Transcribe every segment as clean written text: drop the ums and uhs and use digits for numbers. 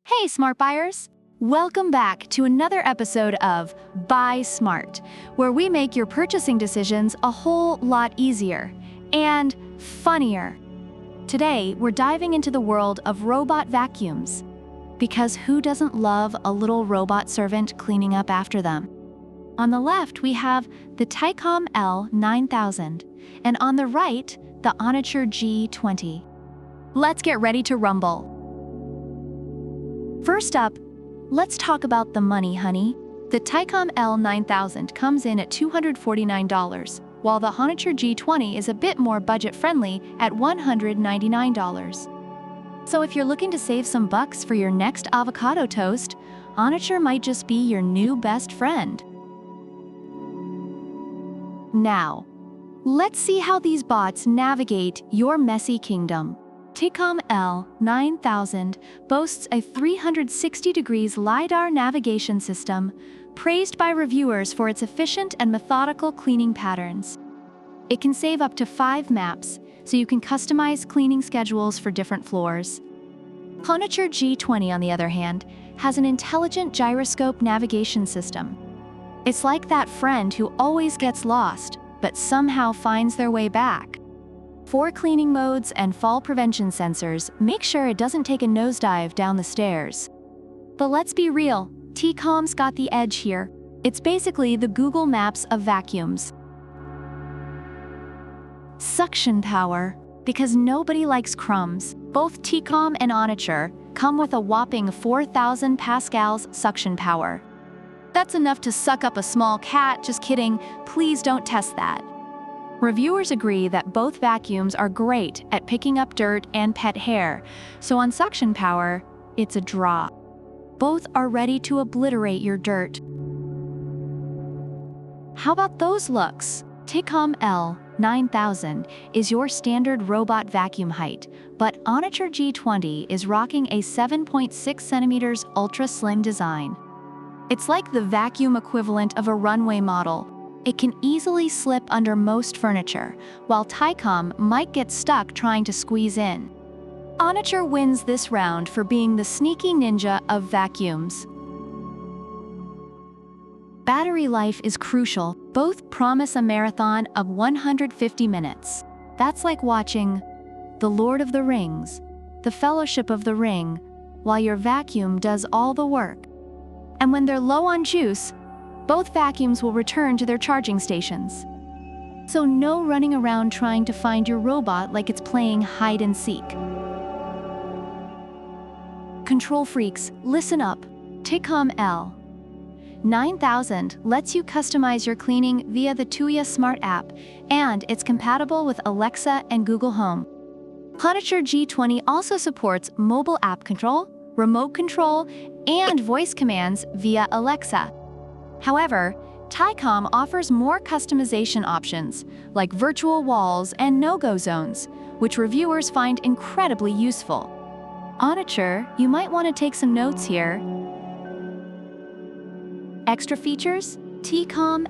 Hey, smart buyers! Welcome back to another episode of Buy Smart, where we make your purchasing decisions a whole lot easier and funnier. Today, we're diving into the world of robot vacuums. Because who doesn't love a little robot servant cleaning up after them? On the left, we have the Tikom L9000, and on the right, the HONITURE G20. Let's get ready to rumble. First up, let's talk about the money, honey. The Tikom L9000 comes in at $249, while the HONITURE G20 is a bit more budget-friendly at $199. So if you're looking to save some bucks for your next avocado toast, HONITURE might just be your new best friend. Now, let's see how these bots navigate your messy kingdom. Tikom L9000 boasts a 360 degrees LiDAR navigation system, praised by reviewers for its efficient and methodical cleaning patterns. It can save up to 5 maps, so you can customize cleaning schedules for different floors. HONITURE G20, on the other hand, has an intelligent gyroscope navigation system. It's like that friend who always gets lost, but somehow finds their way back. 4 cleaning modes and fall prevention sensors make sure it doesn't take a nosedive down the stairs. But let's be real, Tikom's got the edge here. It's basically the Google Maps of vacuums. Suction power. Because nobody likes crumbs, both Tikom and HONITURE come with a whopping 4,000 pascals suction power. That's enough to suck up a small cat, just kidding, please don't test that. Reviewers agree that both vacuums are great at picking up dirt and pet hair, so on suction power, it's a draw. Both are ready to obliterate your dirt. How about those looks? Tikom L9000 is your standard robot vacuum height, but HONITURE G20 is rocking a 7.6 centimeters ultra slim design. It's like the vacuum equivalent of a runway model. It can easily slip under most furniture, while Tikom might get stuck trying to squeeze in. HONITURE wins this round for being the sneaky ninja of vacuums. Battery life is crucial. Both promise a marathon of 150 minutes. That's like watching The Lord of the Rings, The Fellowship of the Ring, while your vacuum does all the work. And when they're low on juice, both vacuums will return to their charging stations. So no running around trying to find your robot like it's playing hide and seek. Control freaks, listen up. Tikom L9000 lets you customize your cleaning via the Tuya Smart app, and it's compatible with Alexa and Google Home. HONITURE G20 also supports mobile app control, remote control, and voice commands via Alexa. However, Tikom offers more customization options, like virtual walls and no-go zones, which reviewers find incredibly useful. HONITURE, you might want to take some notes here. Extra features? Tikom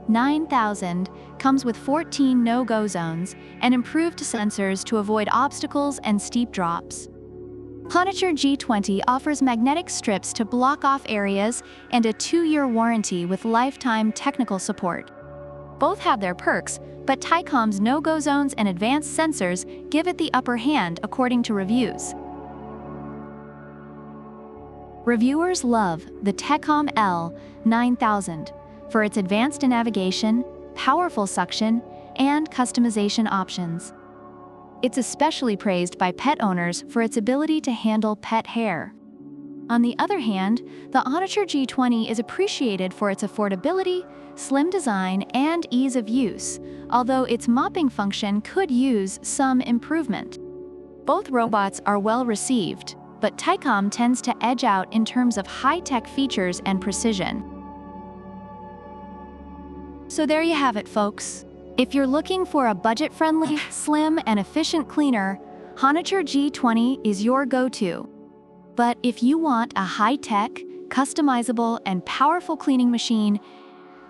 L9000 comes with 14 no-go zones and improved sensors to avoid obstacles and steep drops. HONITURE G20 offers magnetic strips to block off areas and a 2-year warranty with lifetime technical support. Both have their perks, but Tikom's no-go zones and advanced sensors give it the upper hand according to reviews. Reviewers love the Tikom L9000 for its advanced navigation, powerful suction, and customization options. It's especially praised by pet owners for its ability to handle pet hair. On the other hand, the HONITURE G20 is appreciated for its affordability, slim design, and ease of use, although its mopping function could use some improvement. Both robots are well received, but Tikom tends to edge out in terms of high-tech features and precision. So there you have it, folks. If you're looking for a budget-friendly, slim, and efficient cleaner, HONITURE G20 is your go-to. But if you want a high-tech, customizable, and powerful cleaning machine,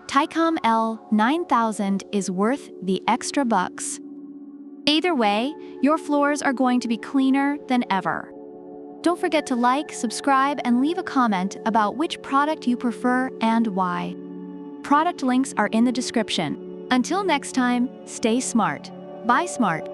Tikom L9000 is worth the extra bucks. Either way, your floors are going to be cleaner than ever. Don't forget to like, subscribe, and leave a comment about which product you prefer and why. Product links are in the description. Until next time, stay smart. Buy smart.